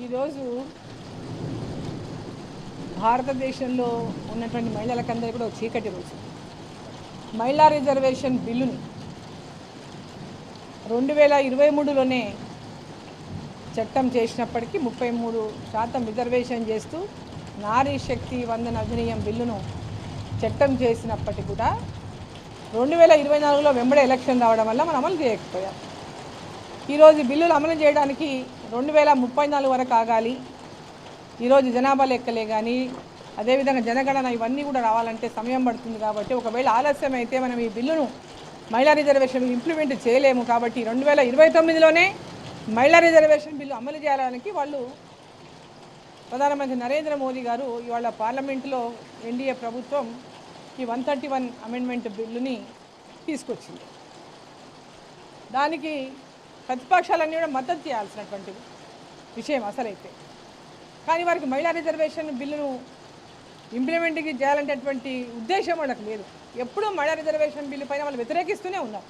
ఈరోజు భారతదేశంలో ఉన్నటువంటి మహిళలకందరికీ కూడా చీకటి రోజు. మహిళా రిజర్వేషన్ బిల్లుని 2023లోనే చట్టం చేసినప్పటికీ 33% రిజర్వేషన్ చేస్తూ నారీ శక్తి వందన అధినియం బిల్లును చట్టం చేసినప్పటికీ కూడా 2024లో వెంబడే ఎలక్షన్ రావడం వల్ల మనం అమలు చేయకపోయాం. ఈరోజు బిల్లులు అమలు చేయడానికి 2034 వరకు ఆగాలి. ఈరోజు జనాభా లెక్కలే కానీ అదేవిధంగా జనగణన ఇవన్నీ కూడా రావాలంటే సమయం పడుతుంది. కాబట్టి ఒకవేళ ఆలస్యం అయితే మనం ఈ బిల్లును మహిళా రిజర్వేషన్ ఇంప్లిమెంట్ చేయలేము. కాబట్టి 2029లోనే మహిళా రిజర్వేషన్ బిల్లు అమలు చేయడానికి వాళ్ళు ప్రధానమంత్రి నరేంద్ర మోదీ గారు ఇవాళ పార్లమెంటులో ఎన్డీఏ ప్రభుత్వం ఈ 131 అమెండ్మెంట్ బిల్లుని తీసుకొచ్చింది. దానికి ప్రతిపక్షాలన్నీ కూడా మద్దతు చేయాల్సినటువంటి విషయం అసలైతే. కానీ వారికి మహిళా రిజర్వేషన్ బిల్లును ఇంప్లిమెంట్కి చేయాలంటేటువంటి ఉద్దేశం వాళ్ళకి లేదు. ఎప్పుడూ మహిళా రిజర్వేషన్ బిల్లు పైన వాళ్ళు వ్యతిరేకిస్తూనే ఉన్నారు.